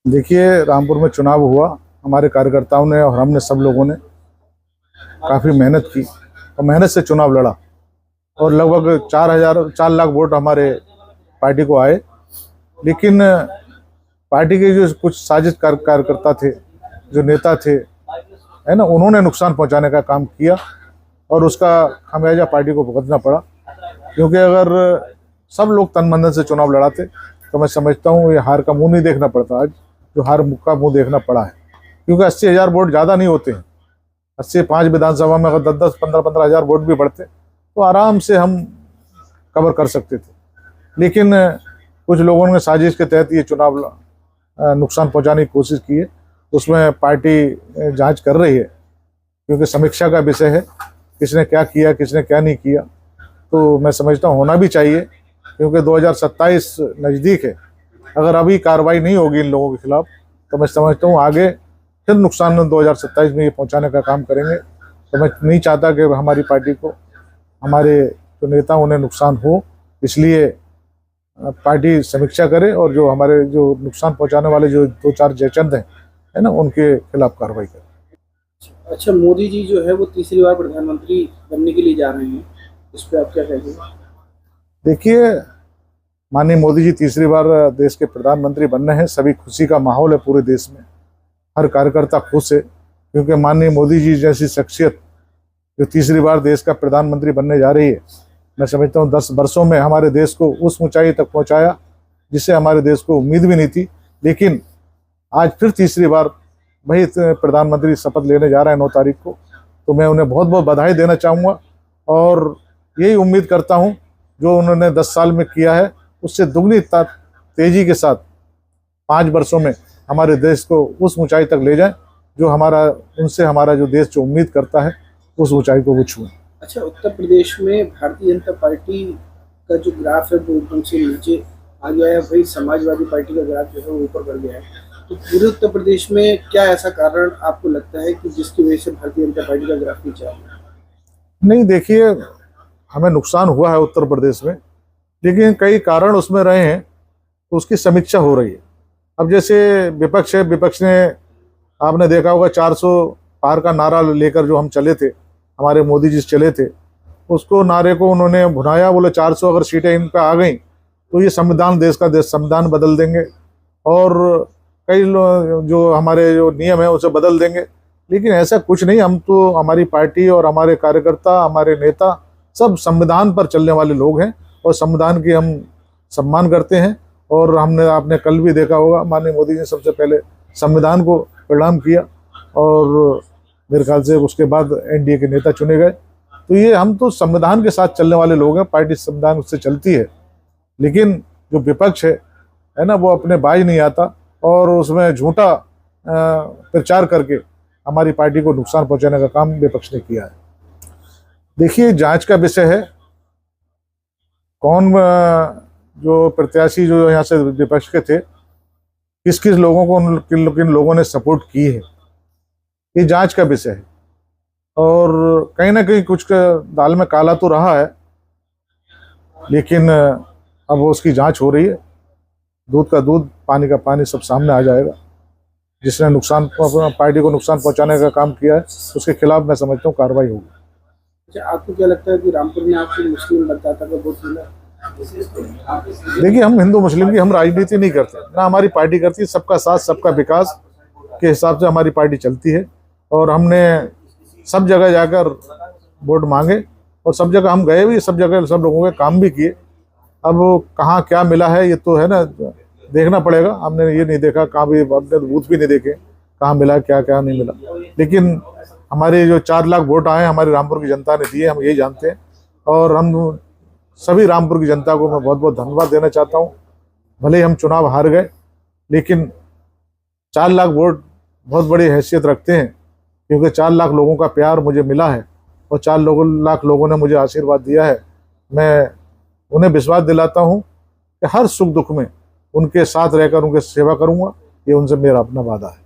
देखिए, रामपुर में चुनाव हुआ। हमारे कार्यकर्ताओं ने और हमने सब लोगों ने काफ़ी मेहनत की और मेहनत से चुनाव लड़ा और लगभग 4 लाख वोट हमारे पार्टी को आए। लेकिन पार्टी के जो कुछ साजिश कार्यकर्ता थे, जो नेता थे, है ना, उन्होंने नुकसान पहुंचाने का काम किया और उसका खामियाजा पार्टी को भुगतना पड़ा। क्योंकि अगर सब लोग तन मन से चुनाव लड़ाते तो मैं समझता हूँ ये हार का मुंह नहीं देखना पड़ता। आज जो हार का मुंह देखना पड़ा है, क्योंकि 80,000 वोट ज़्यादा नहीं होते हैं। 5 विधानसभा में अगर 10-10, 15-15 हज़ार वोट भी बढ़ते तो आराम से हम कवर कर सकते थे। लेकिन कुछ लोगों ने साजिश के तहत ये चुनाव नुकसान पहुंचाने की कोशिश की है। उसमें पार्टी जांच कर रही है, क्योंकि समीक्षा का विषय है, किसने क्या किया, किसने क्या नहीं किया। तो मैं समझता हूँ होना भी चाहिए, क्योंकि 2027 नज़दीक है। अगर अभी कार्रवाई नहीं होगी इन लोगों के खिलाफ तो मैं समझता हूँ आगे फिर नुकसान 2027 में ये पहुंचाने का काम करेंगे। तो मैं नहीं चाहता कि हमारी पार्टी को, हमारे जो नेता उन्हें नुकसान हो, इसलिए पार्टी समीक्षा करे और जो हमारे जो नुकसान पहुंचाने वाले जो 2-4 जयचंद हैं, है ना, उनके खिलाफ कार्रवाई करे। अच्छा, मोदी जी जो है वो तीसरी बार प्रधानमंत्री बनने के लिए जा रहे हैं, इस पे आप क्या कहेंगे? देखिए, माननीय मोदी जी तीसरी बार देश के प्रधानमंत्री बनने हैं। सभी खुशी का माहौल है पूरे देश में, हर कार्यकर्ता खुश है, क्योंकि माननीय मोदी जी जैसी शख्सियत जो तीसरी बार देश का प्रधानमंत्री बनने जा रही है, मैं समझता हूँ 10 वर्षों में हमारे देश को उस ऊंचाई तक पहुंचाया जिससे हमारे देश को उम्मीद भी नहीं थी। लेकिन आज फिर तीसरी बार वही प्रधानमंत्री शपथ लेने जा रहे हैं 9 तारीख को। तो मैं उन्हें बहुत बहुत बधाई देना चाहूँगा और यही उम्मीद करता हूँ जो उन्होंने 10 साल में किया है उससे दुगनी तेजी के साथ 5 वर्षों में हमारे देश को उस ऊंचाई तक ले जाएं जो हमारा जो देश जो उम्मीद करता है उस ऊंचाई को वो छुएं। अच्छा, उत्तर प्रदेश में भारतीय जनता पार्टी का जो ग्राफ है वो एकदम से नीचे आ गया है, वही समाजवादी पार्टी का ग्राफ जो है वो ऊपर बढ़ गया है। तो पूरे उत्तर प्रदेश में क्या ऐसा कारण आपको लगता है कि जिसकी वजह से भारतीय जनता पार्टी का ग्राफ नीचे आ गया? नहीं, देखिए, हमें नुकसान हुआ है उत्तर प्रदेश में, लेकिन कई कारण उसमें रहे हैं तो उसकी समीक्षा हो रही है। अब जैसे विपक्ष है, विपक्ष ने, आपने देखा होगा, 400 पार का नारा लेकर जो हम चले थे, हमारे मोदी जी चले थे, उसको नारे को उन्होंने भुनाया। बोले 400 अगर सीटें इन पर आ गई तो ये संविधान, देश का संविधान बदल देंगे और कई जो हमारे जो नियम है उसे बदल देंगे। लेकिन ऐसा कुछ नहीं। हम तो, हमारी पार्टी और हमारे कार्यकर्ता, हमारे नेता सब संविधान पर चलने वाले लोग हैं और संविधान की हम सम्मान करते हैं। और आपने कल भी देखा होगा, माननीय मोदी जी सबसे पहले संविधान को प्रणाम किया और मेरे ख्याल से उसके बाद एनडीए के नेता चुने गए। तो ये, हम तो संविधान के साथ चलने वाले लोग हैं, पार्टी संविधान उससे चलती है। लेकिन जो विपक्ष है ना, वो अपने बाज नहीं आता और उसमें झूठा प्रचार करके हमारी पार्टी को नुकसान पहुंचाने का काम विपक्ष ने किया है। देखिए, जांच का विषय है, कौन जो प्रत्याशी जो यहाँ से विपक्ष के थे, किस किस लोगों को, किन लोगों ने सपोर्ट की है, ये जांच का विषय है। और कहीं ना कहीं कुछ दाल में काला तो रहा है, लेकिन अब उसकी जांच हो रही है। दूध का दूध, पानी का पानी, सब सामने आ जाएगा। जिसने पार्टी को नुकसान पहुंचाने का काम किया है उसके खिलाफ मैं समझता हूँ कार्रवाई होगी। अच्छा, आपको क्या लगता है कि रामपुर में आपको मुस्लिम मतदाता का वोट मिला? देखिए, हम हिंदू मुस्लिम की हम राजनीति नहीं करते, ना हमारी पार्टी करती है। सबका साथ, सबका विकास के हिसाब से हमारी पार्टी चलती है और हमने सब जगह जाकर वोट मांगे और सब जगह हम गए भी, सब जगह सब लोगों के काम भी किए। अब कहाँ क्या मिला है ये तो है ना, देखना पड़ेगा। हमने ये नहीं देखा, कहाँ भी अपने बूथ भी नहीं देखे कहाँ मिला, क्या क्या नहीं मिला। लेकिन हमारे जो 4 लाख वोट आए हमारे रामपुर की जनता ने दिए, हम यही जानते हैं। और हम सभी रामपुर की जनता को मैं बहुत बहुत धन्यवाद देना चाहता हूँ। भले ही हम चुनाव हार गए, लेकिन 4 लाख वोट बहुत बड़ी हैसियत रखते हैं, क्योंकि 4 लाख लोगों का प्यार मुझे मिला है और 4 लाख लोगों ने मुझे आशीर्वाद दिया है। मैं उन्हें विश्वास दिलाता हूँ कि हर सुख दुख में उनके साथ रहकर उनकी सेवा करूँगा। ये उनसे मेरा अपना वादा है।